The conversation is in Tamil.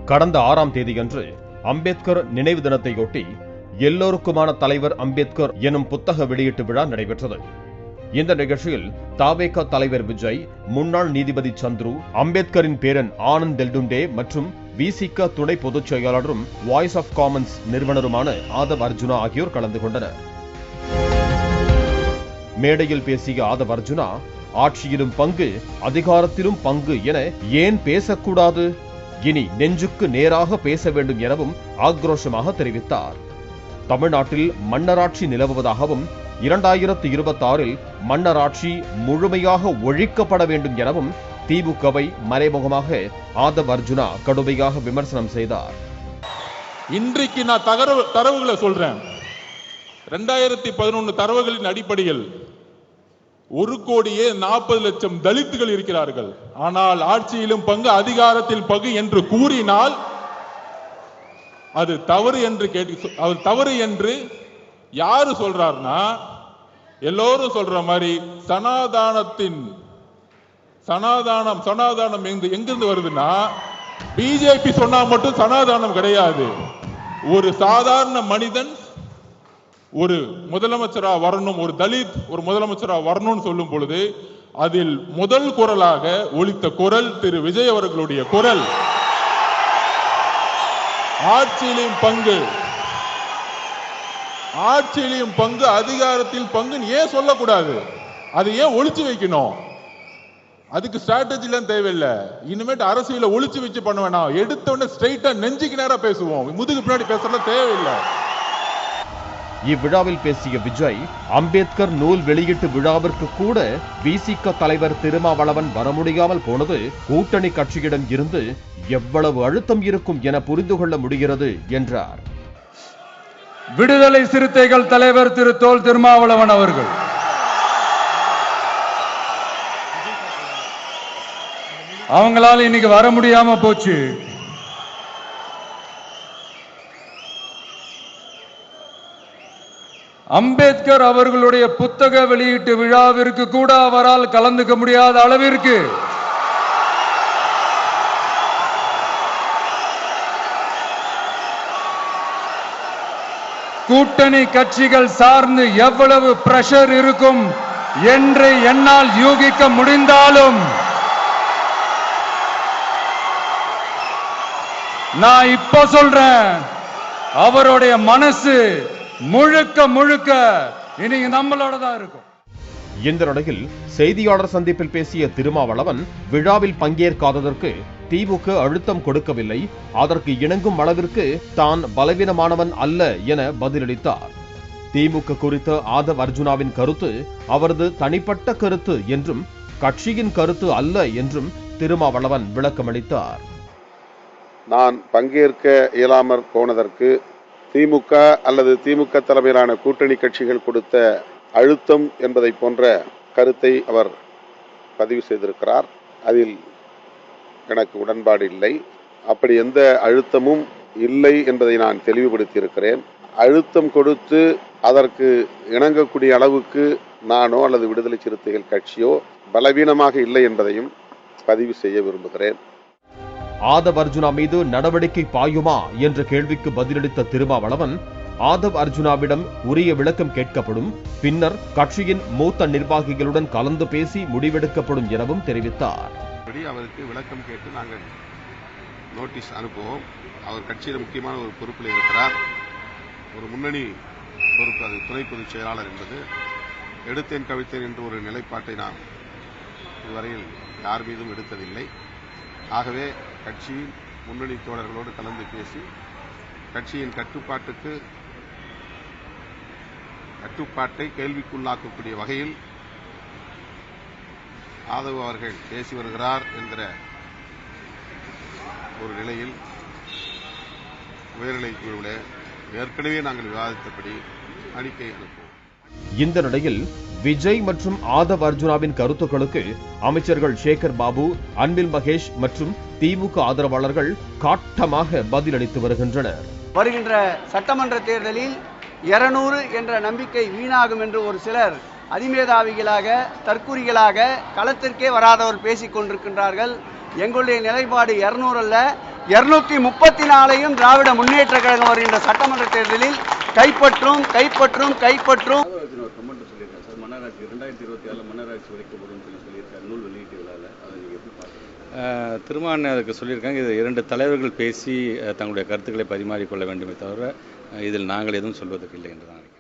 கடந்த 6ஆம் தேதியன்று அம்பேத்கர் நினைவு தினத்தையொட்டி எல்லோருக்குமான தலைவர் அம்பேத்கர் எனும் புத்தக வெளியீட்டு விழா நடைபெற்றது. இந்த நிகழ்ச்சியில் தவேக தலைவர் விஜய், முன்னாள் நீதிபதி சந்துரு, அம்பேத்கரின் பேரன் ஆனந்த் தெல்டுண்டே மற்றும் விசிக துணை பொதுச் செயலாளரும் வாய்ஸ் ஆஃப் காமன்ஸ் நிறுவனருமான ஆதவ் அர்ஜுனா ஆகியோர் கலந்து கொண்டனர். மேடையில் பேசிய ஆதவ் அர்ஜுனா, ஆட்சியிலும் பங்கு, அதிகாரத்திலும் பங்கு என ஏன் பேசக்கூடாது, இனி நெஞ்சுக்கு நேராக பேச வேண்டும் எனவும் ஆக்ரோஷமாக தெரிவித்தார். தமிழ்நாட்டில் மன்னராட்சி நிலவுவதாகவும் 2026இல் மன்னராட்சி முழுமையாக ஒழிக்கப்பட வேண்டும் எனவும் திமுகவை மறைமுகமாக ஆதவ் அர்ஜுனா கடுமையாக விமர்சனம் செய்தார். இன்றைக்கு நான் தரவுகளை சொல்றேன். 2011 தரவுகளின் அடிப்படையில் 1,40,00,000 தலித்துகள் இருக்கிறார்கள். ஆனால் ஆட்சியிலும் பங்கு, அதிகாரத்தில் பங்கு என்று கூறினால் அது தவறு என்று அவர் தவறு என்று யாரு சொல்றாருன்னா, எல்லோரும் சொல்ற மாதிரி சனாதானம் எங்கிருந்து வருதுன்னா, பிஜேபி சொன்னா மட்டும் சனாதானம் கிடையாது. ஒரு சாதாரண மனிதன் ஒரு முதலமைச்சரா வரணும், ஒரு தலித் ஒரு முதலமைச்சரா வரணும்னு சொல்லும் பொழுது அதில் முதல் குரலாக ஒலித்த குரல் திரு விஜய் அவர்களுடைய குரல். ஆட்சியிலும் பங்கு, அதிகாரத்தில் பங்கு ஏன் சொல்லக்கூடாது? அதை ஏன் ஒளிச்சு வைக்கணும்? அதுக்கு ஸ்ட்ராட்டஜிலாம் தேவையில்லை. இனிமேட்டு அரசியல ஒளிச்சு வச்சு பண்ண வேணாம். எடுத்த உடனே ஸ்ட்ரைட்டா நெஞ்சுக்கு நேரா பேசுவோம். முதுகு பின்னாடி பேசலாம் தேவையில்லை. இவ்விழாவில் பேசிய விஜய், அம்பேத்கர் நூல் வெளியீட்டு விழாவிற்கு கூட விசிக தலைவர் திருமாவளவன் வர முடியாமல் போனது கூட்டணி கட்சியிடம் இருந்து எவ்வளவு அழுத்தம் இருக்கும் என புரிந்து கொள்ள முடிகிறது என்றார். விடுதலை சிறுத்தைகள் தலைவர் திரு தோல் திருமாவளவன் அவர்கள் அவங்களால இன்னைக்கு வர முடியாம போச்சு. அம்பேத்கர் அவர்களுடைய புத்தக வெளியீட்டு விழாவிற்கு கூட அவரால் கலந்துக்க முடியாத அளவிற்கு கூட்டணி கட்சிகள் சார்ந்து எவ்வளவு பிரஷர் இருக்கும் என்று என்னால் யூகிக்க முடிந்தாலும் நான் இப்ப சொல்றேன், அவருடைய மனசு முழுக்க இன்னைக்கு நம்மளோட தான் இருக்கும். இந்த நிலையில் செய்தியாளர் சந்திப்பில் பேசிய திருமாவளவன், விழாவில் பங்கேற்காததற்கு திமுக அழுத்தம் கொடுக்கவில்லை, அதற்கு இணங்கும் அளவிற்கு தான் பலவீனமானவன் அல்ல என பதிலளித்தார். திமுக குறித்த ஆதவ் அர்ஜுனாவின் கருத்து அவரது தனிப்பட்ட கருத்து என்றும் கட்சியின் கருத்து அல்ல என்றும் திருமாவளவன் விளக்கமளித்தார். நான் பங்கேற்க இயலாமற் போனதற்கு திமுக அல்லது திமுக தலைமையிலான கூட்டணி கட்சிகள் கொடுத்த அழுத்தம் என்பதை போன்ற கருத்தை அவர் பதிவு செய்திருக்கிறார். அதில் எனக்கு உடன்பாடு இல்லை. அப்படி எந்த அழுத்தமும் இல்லை என்பதை நான் தெளிவுபடுத்தி இருக்கிறேன். அழுத்தம் கொடுத்து அதற்கு இணங்கக்கூடிய அளவுக்கு நானோ அல்லது விடுதலை சிறுத்தைகள் கட்சியோ பலவீனமாக இல்லை என்பதையும் பதிவு செய்ய விரும்புகிறேன். ஆதவ் அர்ஜுனா மீது நடவடிக்கை பாயுமா என்ற கேள்விக்கு பதிலளித்த திருமாவளவன், ஆதவ் அர்ஜுனாவிடம் உரிய விளக்கம் கேட்கப்படும், பின்னர் கட்சியின் மூத்த நிர்வாகிகளுடன் கலந்து பேசி முடிவெடுக்கப்படும் எனவும் தெரிவித்தார். அவருக்கு விளக்கம் கேட்டு நாங்கள் நோட்டீஸ் அனுப்புவோம். அவர் கட்சியில் முக்கியமான ஒரு பொறுப்பில் இருக்கிறார். ஒரு முன்னணி பொறுப்பு, அது துணை பொதுச் செயலாளர் என்பது. எடுத்தேன் கவித்தேன் என்ற ஒரு நிலைப்பாட்டை நாம் இதுவரையில் யார் மீதும் எடுத்ததில்லை. ஆகவே கட்சியின் முன்னணி தோழர்களோடு கலந்து பேசி கட்சியின் கட்டுப்பாட்டை கேள்விக்குள்ளாக்கக்கூடிய வகையில் ஆதவ் அவர்கள் பேசி வருகிறார் என்கிற ஒரு நிலையில் உயர்நிலை குழுவில் ஏற்கனவே நாங்கள் விவாதித்தபடி அறிக்கை அனுப்புவோம். இந்த நிலையில் விஜய் மற்றும் ஆதவ் அர்ஜுனாவின் கருத்துக்களுக்கு அமைச்சர்கள் சேகர் பாபு, அன்பில் மகேஷ் மற்றும் திமுக ஆதரவாளர்கள் காட்டமாக பதிலளித்து வருகின்றனர். வருகின்ற சட்டமன்ற தேர்தலில் 200 என்ற நம்பிக்கை வீணாகும் என்று ஒரு சிலர் அதிமேதாவிகளாக, தற்குறிகளாக களத்திற்கே வராதவர் பேசிக் கொண்டிருக்கின்றார்கள். எங்களுடைய நிலைப்பாடு 200 அல்ல, 234ஐயும் திராவிட முன்னேற்ற கழகம் வருகின்ற சட்டமன்ற தேர்தலில் கைப்பற்றும் கைப்பற்றும் கைப்பற்றும். மன்னராட்சி 2026 மன்னராட்சி வைக்கப்படும் சொல்லியிருக்காரு நூல் வெளியீட்டு விழாவில். அதை நீங்கள் எப்படி பார்க்குறீங்க? திருமாவளவன் அதுக்கு சொல்லியிருக்காங்க. இது 2 தலைவர்கள் பேசி தங்களுடைய கருத்துக்களை பரிமாறிக்கொள்ள வேண்டுமே தவிர இதில் நாங்கள் எதுவும் சொல்வதற்கு இல்லை என்று தான் நினைக்கிறேன்.